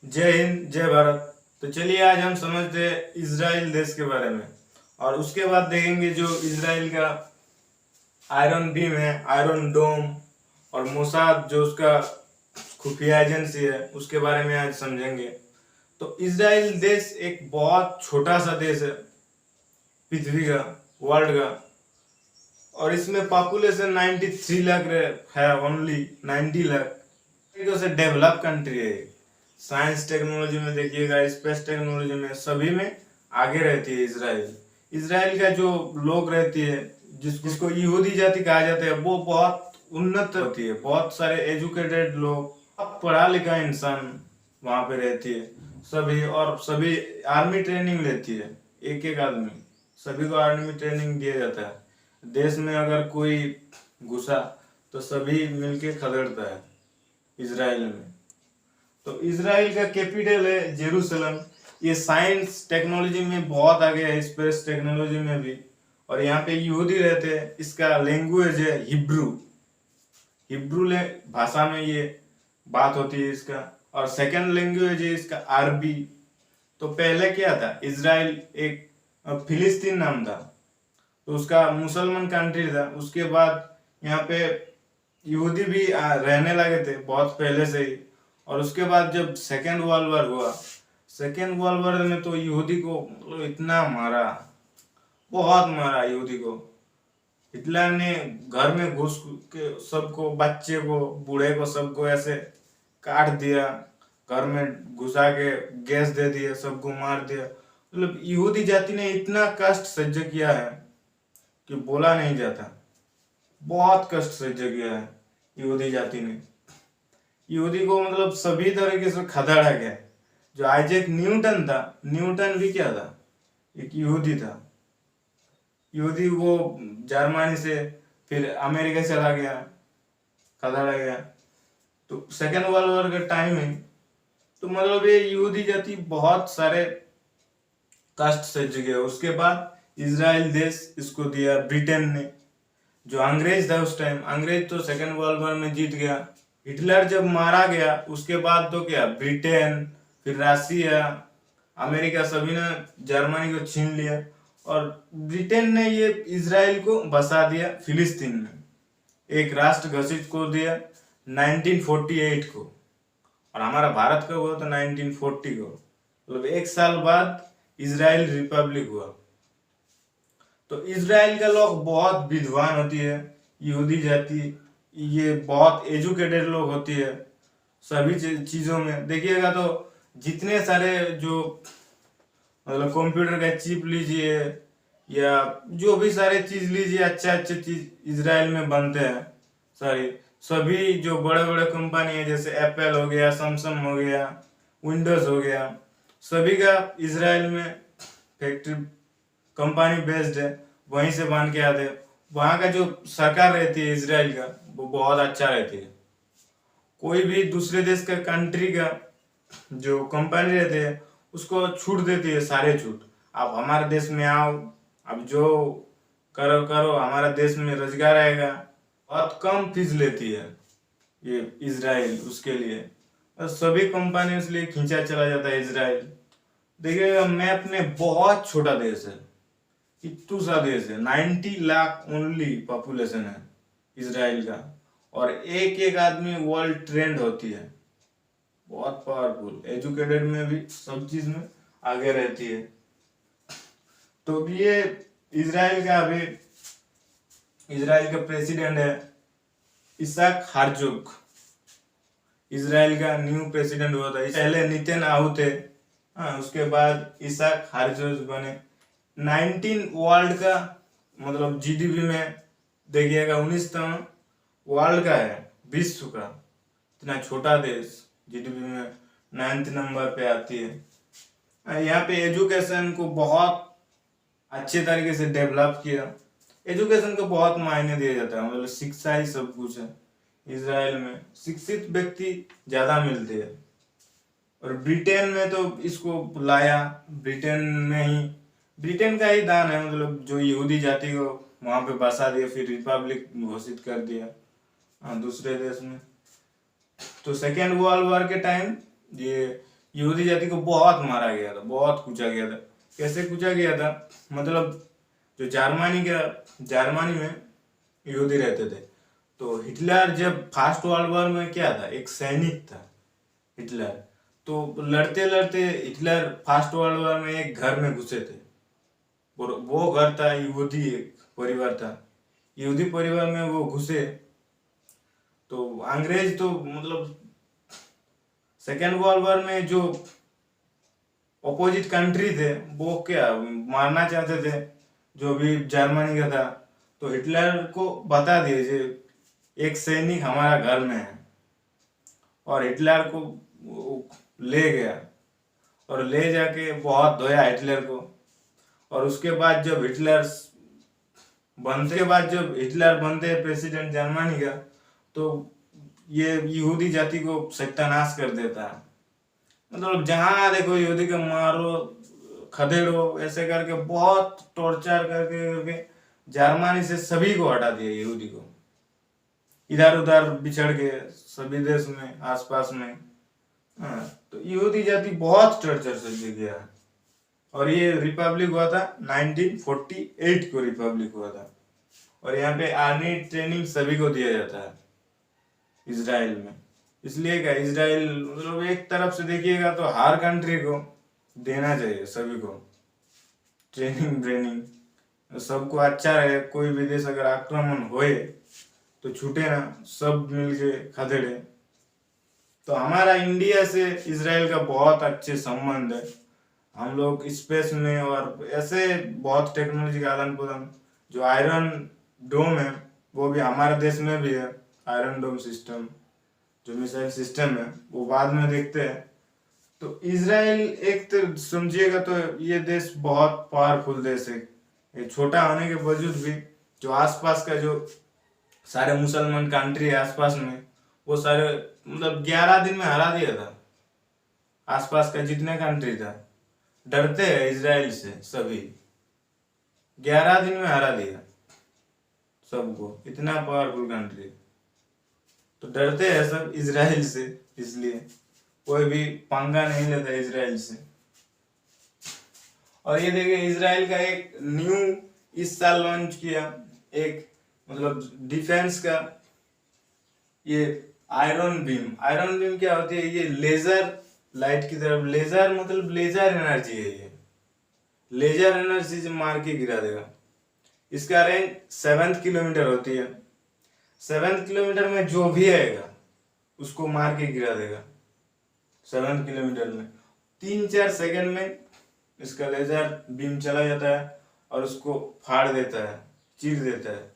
जय हिंद जय भारत। तो चलिए आज हम समझते हैं इजराइल देश के बारे में और उसके बाद देखेंगे जो इजराइल का आयरन बीम है, आयरन डोम और मोसाद जो उसका खुफिया एजेंसी है उसके बारे में आज समझेंगे। तो इजराइल देश एक बहुत छोटा सा देश है पृथ्वी का, वर्ल्ड का, और इसमें पॉपुलेशन 93 लाख है, ओनली 90 लाख। तरीके से डेवलप कंट्री है। साइंस टेक्नोलॉजी में देखिएगा, स्पेस टेक्नोलॉजी में, सभी में आगे रहती है इजराइल। इजराइल का जो लोग रहती है, जिसको यहूदी जाति कहा जाता है, वो बहुत उन्नत होती है। बहुत सारे एजुकेटेड लोग, पढ़ा लिखा इंसान वहां पे रहती है सभी, और सभी आर्मी ट्रेनिंग लेती है। एक एक आदमी, सभी को आर्मी ट्रेनिंग दिया जाता है। देश में अगर कोई घुसा तो सभी मिलके खदेड़ता है इजराइल में। तो इजराइल का कैपिटल है जेरूसलम। ये साइंस टेक्नोलॉजी में बहुत आगे है, स्पेस टेक्नोलॉजी में भी, और यहाँ पे यहूदी रहते हैं। इसका लैंग्वेज है हिब्रू। हिब्रू भाषा में ये बात होती है इसका, और सेकंड लैंग्वेज है इसका अरबी। तो पहले क्या था, इजराइल एक फिलिस्तीन नाम था, तो उसका मुसलमान कंट्री था। उसके बाद यहाँ पे यहूदी भी रहने लगे थे बहुत पहले से ही। और उसके बाद जब सेकेंड वर्ल्ड वॉर हुआ, सेकेंड वर्ल्ड वॉर में तो यहूदी को मतलब इतना मारा, बहुत मारा यहूदी को। हिटलर ने घर में घुस के सबको, बच्चे को, बूढ़े को, सबको ऐसे काट दिया, घर में घुसा के गैस दे दिया, सबको मार दिया। मतलब यहूदी जाति ने इतना कष्ट सह्य किया है कि बोला नहीं जाता। बहुत कष्ट सह्य किया है यहूदी जाति ने। यहूदी को मतलब सभी तरीके से खदेड़ा गया। जो आइजैक न्यूटन था, न्यूटन भी क्या था, एक यहूदी था। यहूदी वो जर्मनी से फिर अमेरिका चला गया, खदेड़ा गया। तो सेकेंड वर्ल्ड वॉर के टाइम में तो मतलब ये यहूदी जाति बहुत सारे कष्ट सह गया। उसके बाद इजराइल देश इसको दिया ब्रिटेन ने, जो अंग्रेज था उस टाइम। अंग्रेज तो सेकेंड वर्ल्ड वॉर में जीत गया। हिटलर जब मारा गया उसके बाद तो क्या, ब्रिटेन, फिर रसिया, अमेरिका, सभी ने जर्मनी को छीन लिया। और ब्रिटेन ने ये इजराइल को बसा दिया फिलिस्तीन में, एक राष्ट्र घोषित को दिया 1948 को। और हमारा भारत कब हुआ था, 1940 को। मतलब एक साल बाद इजराइल रिपब्लिक हुआ। तो इजराइल का लोग बहुत विद्वान होती है, यहूदी जाति, ये बहुत एजुकेटेड लोग होती है सभी चीजों में। देखिएगा तो जितने सारे जो मतलब कंप्यूटर का चिप लीजिए या जो भी सारे चीज लीजिए, अच्छे अच्छे चीज इजराइल में बनते हैं सारी। सभी जो बड़े बड़े कंपनी है, जैसे एप्पल हो गया, सैमसंग हो गया, विंडोज हो गया, सभी का इजराइल में फैक्ट्री, कंपनी बेस्ड है, वहीं से बन के आते हैं। वहाँ का जो सरकार रहती है इजराइल का, वो बहुत अच्छा रहती है। कोई भी दूसरे देश का, कंट्री का जो कंपनी रहती है उसको छूट देती है, सारे छूट। आप हमारे देश में आओ, अब जो करो करो, हमारा देश में रोजगार आएगा। बहुत कम फीस लेती है ये इजराइल उसके लिए, और सभी कंपनी इसलिए खींचा चला जाता है इजराइल। देखिएगा मैप में बहुत छोटा देश है, इतू सा देश है, 90 लाख ओनली पॉपुलेशन है इजराइल का। और एक एक आदमी वर्ल्ड ट्रेंड होती है, बहुत पावरफुल, एजुकेटेड में भी, सब चीज में आगे रहती है। तो ये इजराइल का अभी, इजराइल का प्रेसिडेंट है इसाक हार्जोग। इजराइल का न्यू प्रेसिडेंट हुआ था, पहले नेतन्याहू थे, हाँ, उसके बाद इसाक हार्जोग बने। 19 वर्ल्ड का मतलब जीडीपी में देखिएगा 19वां वर्ल्ड का है, विश्व का। इतना छोटा देश जीडीपी में 9th नंबर पे आती है। यहाँ पे एजुकेशन को बहुत अच्छे तरीके से डेवलप किया। एजुकेशन को बहुत मायने दिया जाता है, मतलब शिक्षा ही सब कुछ है। इजराइल में शिक्षित व्यक्ति ज्यादा मिलते हैं। और ब्रिटेन में तो इसको लाया, ब्रिटेन में ही, ब्रिटेन का ही दान है, मतलब जो यहूदी जाति को वहां पे बसा दिया, फिर रिपब्लिक घोषित कर दिया दूसरे देश में। तो सेकेंड वर्ल्ड वॉर के टाइम ये यहूदी जाति को बहुत मारा गया था, बहुत कूचा गया था। कैसे कूचा गया था, मतलब जो जर्मनी में यहूदी रहते थे, तो हिटलर जब फर्स्ट वर्ल्ड वॉर में क्या था, एक सैनिक था हिटलर। तो लड़ते लड़ते हिटलर फर्स्ट वर्ल्ड वॉर में एक घर में घुसे थे, और वो घर था यहूदी परिवार था। यहूदी परिवार में वो घुसे तो अंग्रेज तो मतलब सेकेंड वर्ल्ड वॉर में जो अपोजिट कंट्री थे वो क्या मारना चाहते थे, जो भी जर्मनी का था। तो हिटलर को बता दिए जे एक सैनिक हमारा घर में है, और हिटलर को वो ले गया और ले जाके बहुत धोया हिटलर को। और उसके बाद जब हिटलर बनते हैं प्रेसिडेंट जर्मनी का, तो ये यहूदी जाति को सत्यानाश कर देता है। मतलब जहां देखो यहूदी को मारो खदेड़ो, ऐसे करके बहुत टॉर्चर करके जर्मनी से सभी को हटा दिया यहूदी को, इधर उधर बिछड़ गए सभी देश में आसपास में। हाँ, तो यहूदी जाति बहुत टॉर्चर से गया। और ये रिपब्लिक हुआ था 1948 को रिपब्लिक हुआ था। और यहाँ पे आर्मी ट्रेनिंग सभी को दिया जाता है इजराइल में। इसलिए क्या इजराइल मतलब एक तरफ से देखिएगा तो हर कंट्री को देना चाहिए सभी को ट्रेनिंग सबको अच्छा रहे। कोई भी देश अगर आक्रमण होए तो छूटे ना, सब मिलके खदेड़े। तो हमारा इंडिया से इजराइल का बहुत अच्छे संबंध है। हम लोग स्पेस में और ऐसे बहुत टेक्नोलॉजी का आदान प्रदान, जो आयरन डोम है वो भी हमारे देश में भी है। आयरन डोम सिस्टम जो मिसाइल सिस्टम है वो बाद में देखते हैं। तो इजराइल एक तो समझिएगा तो ये देश बहुत पावरफुल देश है। ये छोटा होने के बावजूद भी जो आसपास का जो सारे मुसलमान कंट्री है आसपास में, वो सारे मतलब 11 दिन में हरा दिया था। आसपास का जितने कंट्री था डरते हैं इजराइल से, सभी 11 दिन में हरा दिया सबको। इतना पावरफुल कंट्री, तो डरते हैं सब इजराइल से, इसलिए कोई भी पंगा नहीं लेता इजराइल से। और ये देखिए इजराइल का एक न्यू इस साल लॉन्च किया एक मतलब डिफेंस का, ये आयरन बीम क्या होती है, ये लेजर लाइट की तरफ, लेजर मतलब लेजर एनर्जी है। ये लेजर एनर्जी से मार के गिरा देगा। इसका रेंज 7 किलोमीटर होती है। 7 किलोमीटर में जो भी आएगा उसको मार के गिरा देगा। 7 किलोमीटर में 3-4 सेकंड में इसका लेजर बीम चला जाता है और उसको फाड़ देता है, चीर देता है।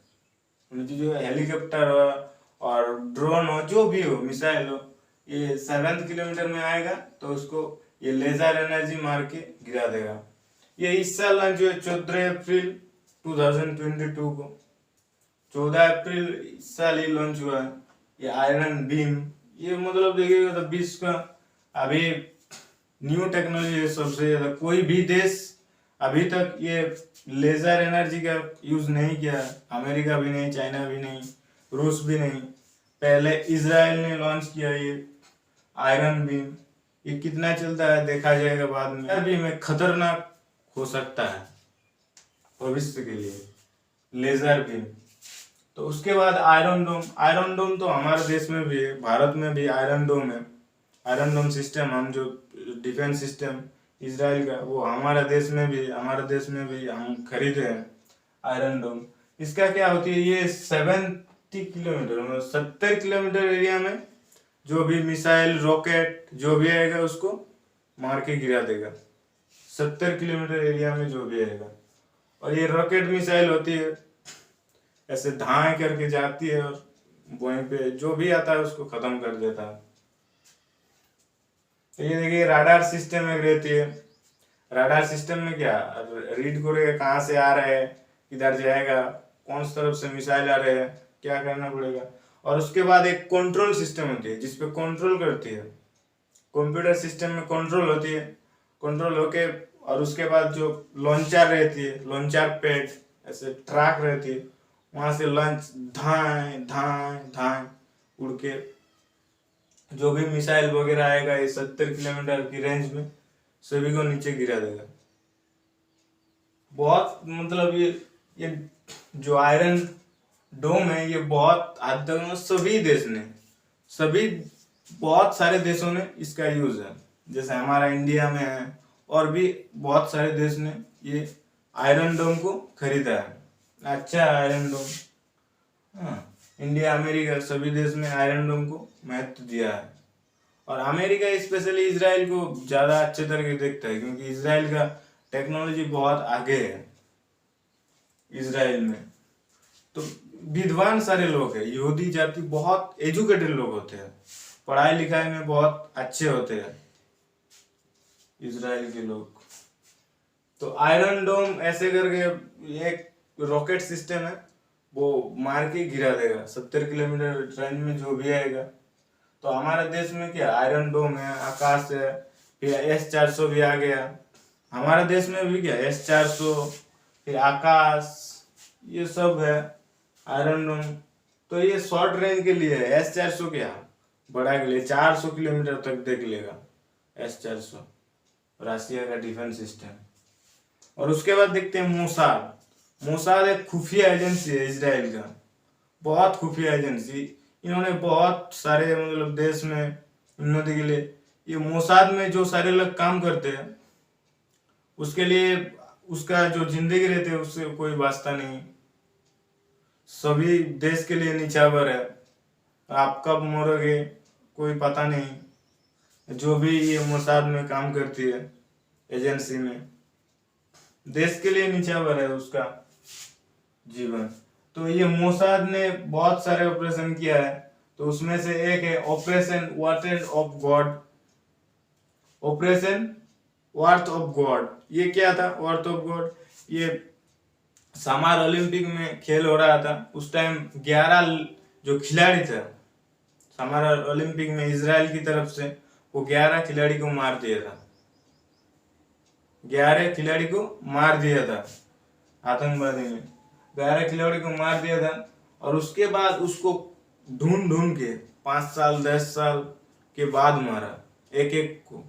जो हेलीकॉप्टर हो और ड्रोन हो, जो भी हो, मिसाइल हो, ये 7 किलोमीटर में आएगा तो उसको ये लेजर एनर्जी मार के गिरा देगा। ये इस साल जो है 14 अप्रैल 2022 को, 14 अप्रैल इस साल ही लॉन्च हुआ है ये आयरन बीम। ये मतलब देखिएगा तो विश्व का अभी न्यू टेक्नोलॉजी है सबसे ज्यादा। कोई भी देश अभी तक ये लेजर एनर्जी का यूज नहीं किया। अमेरिका भी नहीं, चाइना भी नहीं, रूस भी नहीं। पहले इजराइल ने लॉन्च किया ये आयरन बीम। ये कितना चलता है देखा जाएगा बाद में। अभी में खतरनाक हो सकता है भविष्य के लिए लेजर बीम। तो उसके बाद आयरन डोम तो हमारे देश में भी है, भारत में भी आयरन डोम है। आयरन डोम सिस्टम हम जो डिफेंस सिस्टम इजराइल का, वो हमारे देश में भी हम खरीदे हैं आयरन डोम। इसका क्या होती है, ये 70 किलोमीटर मतलब 70 किलोमीटर एरिया में जो भी मिसाइल रॉकेट जो भी आएगा उसको मार के गिरा देगा। 70 किलोमीटर एरिया में जो भी आएगा। और ये रॉकेट मिसाइल होती है, ऐसे धाए करके जाती है और वहीं पे जो भी आता है उसको खत्म कर देता है। तो ये देखिए राडार सिस्टम में रहती है। राडार सिस्टम में क्या रीड करेगा कहाँ से आ रहा है, किधर जाएगा, कौन सी तरफ से मिसाइल आ रहे हैं, क्या करना पड़ेगा। और उसके बाद एक कंट्रोल सिस्टम होती है जिसपे कंट्रोल करती है। कंप्यूटर सिस्टम में कंट्रोल होती है, कंट्रोल होके और उसके बाद जो लॉन्चर रहती है, लॉन्चर पैड ऐसे ट्रैक रहती है, वहां से लॉन्च धाए धाए धाए उड़ के जो भी मिसाइल वगैरह आएगा ये 70 किलोमीटर की रेंज में सभी को नीचे गिरा देगा। बहुत मतलब ये जो आयरन डोम है ये बहुत हद तक सभी देश ने, सभी बहुत सारे देशों ने इसका यूज है। जैसे हमारा इंडिया में है और भी बहुत सारे देश ने ये आयरन डोम को खरीदा है। अच्छा आयरन डोम, हाँ, इंडिया अमेरिका सभी देश में आयरन डोम को महत्व दिया है। और अमेरिका स्पेशली इसराइल को ज्यादा अच्छे तरह देखता है क्योंकि इसराइल का टेक्नोलॉजी बहुत आगे है। इसराइल में तो विद्वान सारे लोग हैं, यहूदी जाति बहुत एजुकेटेड लोग होते हैं, पढ़ाई लिखाई में बहुत अच्छे होते हैं इसराइल के लोग। तो आयरन डोम ऐसे करके एक रॉकेट सिस्टम है, वो मार के गिरा देगा 70 किलोमीटर रेंज में जो भी आएगा। तो हमारे देश में क्या आयरन डोम है, आकाश है, फिर S-400 भी आ गया। हमारे देश में भी क्या S-400, फिर आकाश, ये सब है आयरन डोम। तो ये शॉर्ट रेंज के लिए है। S-400 क्या बड़ा के लिए 400 किलोमीटर तक देख लेगा S-400, रशिया का डिफेंस सिस्टम। और उसके बाद देखते हैं मोसाद। मोसाद एक खुफिया एजेंसी है इसराइल का, बहुत खुफिया एजेंसी। इन्होंने बहुत सारे मतलब देश में उन्नति के लिए, ये मोसाद में जो सारे लोग काम करते हैं उसके लिए उसका जो जिंदगी रहती है उससे कोई वास्ता नहीं, सभी देश के लिए निछावर है। आप कब मरोगे कोई पता नहीं। जो भी ये मोसाद में काम करती है एजेंसी में, देश के लिए निछावर है उसका जीवन। तो ये मोसाद ने बहुत सारे ऑपरेशन किया है, तो उसमें से एक है operation वार्थ of God. Operation वार्थ of God ये क्या था? वार्थ ऑफ गॉड ये समर ओलंपिक में खेल हो रहा था, उस टाइम 11 जो खिलाड़ी थे समर ओलंपिक में इसराइल की तरफ से, वो 11 खिलाड़ी को मार दिया था। 11 खिलाड़ी को मार दिया था आतंकवादी ने, 11 खिलाड़ी को मार दिया था। और उसके बाद उसको ढूंढ ढूंढ के 5 साल 10 साल के बाद मारा, एक एक को,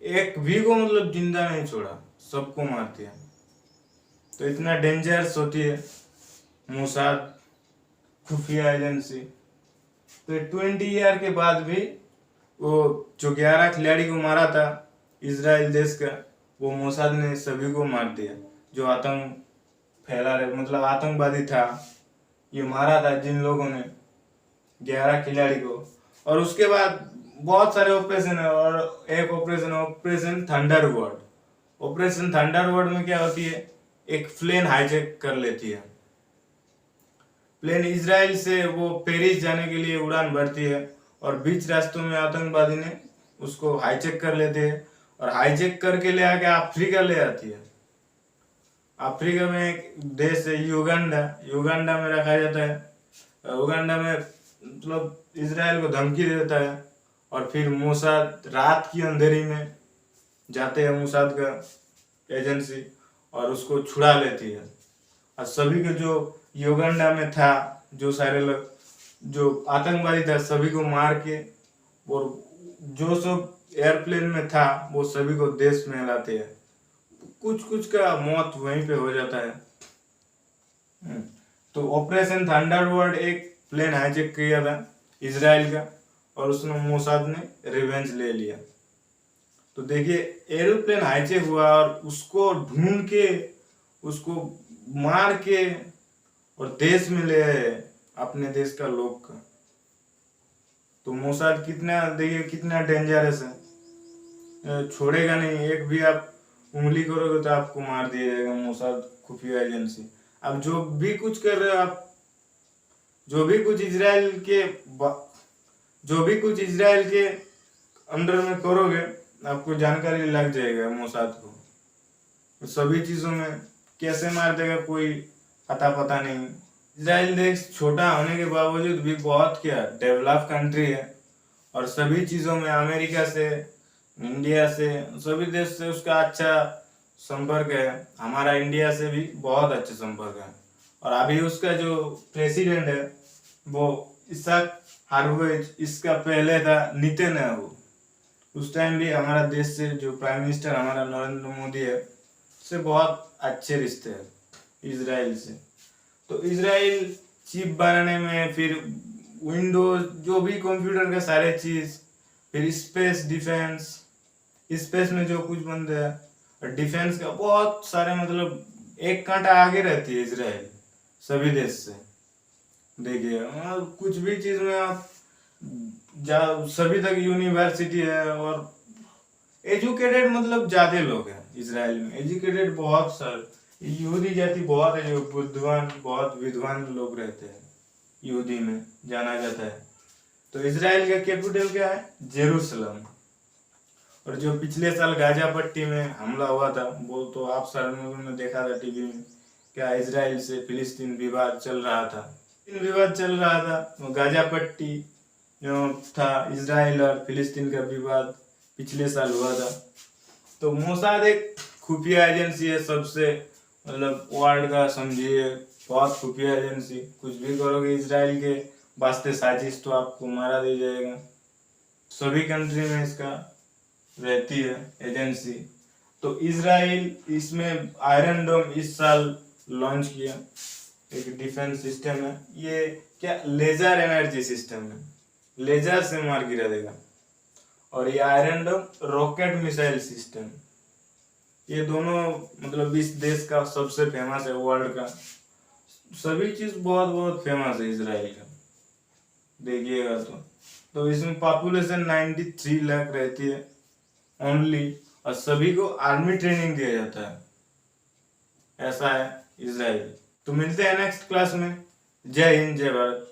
एक भी को मतलब जिंदा नहीं छोड़ा, सबको मार दिया। तो इतना डेंजरस होती है मोसाद खुफिया एजेंसी। तो 20 ईयर के बाद भी वो जो 11 खिलाड़ी को मारा था इसराइल देश का, वो मोसाद ने सभी को मार दिया जो आतंक फैला रहे, मतलब आतंकवादी था। ये मारा था जिन लोगों ने 11 खिलाड़ी को। और उसके बाद बहुत सारे ऑपरेशन है, और एक ऑपरेशन थंडरबर्ड। ऑपरेशन थंडरबर्ड में क्या होती है, एक प्लेन हाईजैक कर लेती है। प्लेन इसराइल से वो पेरिस जाने के लिए उड़ान भरती है, और बीच रास्तों में आतंकवादी ने उसको हाईजैक कर लेते हैं, और हाईजैक करके ले आके अफ्रीका ले आती है। अफ्रीका में एक देश है युगांडा, युगांडा में रखा जाता है। युगांडा में मतलब इसराइल को धमकी देता है, और फिर मोसाद रात की अंधेरी में जाते हैं मोसाद का एजेंसी, और उसको छुड़ा लेती है। और सभी को जो युगांडा में था, जो सारे लोग जो आतंकवादी था, सभी को मार के, और जो सब एयरप्लेन में था वो सभी को देश में लाते हैं। कुछ कुछ का मौत वहीं पे हो जाता है। तो ऑपरेशन थंडरबर्ड एक प्लेन हाईजैक किया था इसराइल का, और उसमें मोसाद ने रिवेंज ले लिया। तो देखिए एरोप्लेन हाईजैक हुआ, और उसको ढूंढ के उसको मार के और देश में ले आए अपने देश का लोग का। तो मोसाद कितना, देखिए कितना डेंजरस है, छोड़ेगा नहीं। एक भी आप उंगली करोगे तो आपको मार दिया जाएगा मोसाद खुफिया एजेंसी। अब जो भी कुछ कर रहे हो आप, जो भी कुछ इजराइल के अंडर में करोगे, आपको जानकारी लग जाएगा मोसाद को। सभी चीजों में कैसे मार देगा कोई अता पता नहीं। इजराइल देश छोटा होने के बावजूद भी बहुत क्या डेवलप कंट्री है, और सभी चीजों में अमेरिका से, इंडिया से, सभी देश से उसका अच्छा संपर्क है। हमारा इंडिया से भी बहुत अच्छा संपर्क है। और अभी उसका जो प्रेसिडेंट है वो इसाक हार्वेज, इसका पहले था नेतन्याहू। उस टाइम भी हमारा देश से जो प्राइम मिनिस्टर हमारा नरेंद्र मोदी है, उससे बहुत अच्छे रिश्ते हैं इजराइल से। तो इजराइल चिप बनाने में, फिर विंडोज, जो भी कंप्यूटर के सारे चीज, फिर स्पेस डिफेंस, स्पेस में जो कुछ बनते हैं, और डिफेंस का बहुत सारे, मतलब एक कांटा आगे रहती है इजराइल सभी देश से। देखिए कुछ भी चीज में आप सभी तक यूनिवर्सिटी है, और एजुकेटेड मतलब ज्यादा लोग हैं इजराइल में, एजुकेटेड बहुत सारे यहूदी जाति बहुत है, जो बुद्धिमान बहुत विद्वान लोग रहते हैं यहूदी में जाना जाता है। तो इजराइल का कैपिटल क्या है? जेरूसलम। और जो पिछले साल गाजा पट्टी में हमला हुआ था, वो तो आप सारे लोगों ने देखा था टीवी में, क्या इजराइल से फिलिस्तीन विवाद चल रहा था, विवाद चल रहा था। तो गाजा पट्टी जो था, इजराइल और फिलिस्तीन का विवाद पिछले साल हुआ था। तो मोसाद एक खुफिया एजेंसी है, सबसे मतलब वर्ल्ड का समझिए बहुत खुफिया एजेंसी। कुछ भी करोगे इजराइल के वास्ते साजिश, तो आपको मारा दिया जाएगा। सभी कंट्री में इसका रहती है एजेंसी। तो इजराइल इसमें आयरन डोम इस साल लॉन्च किया, एक डिफेंस सिस्टम है ये। क्या लेजर एनर्जी सिस्टम है, लेजर से मार गिरा देगा। और ये आयरन डोम रॉकेट मिसाइल सिस्टम, ये दोनों मतलब इस देश का सबसे फेमस है, वर्ल्ड का सभी चीज बहुत बहुत फेमस है इजराइल का, देखिएगा तो इसमें पॉपुलेशन 93 लाख रहती है ओनली, और सभी को आर्मी ट्रेनिंग दिया जाता है, ऐसा है इजराइल। तो मिलते हैं नेक्स्ट क्लास में। जय हिंद, जय भारत।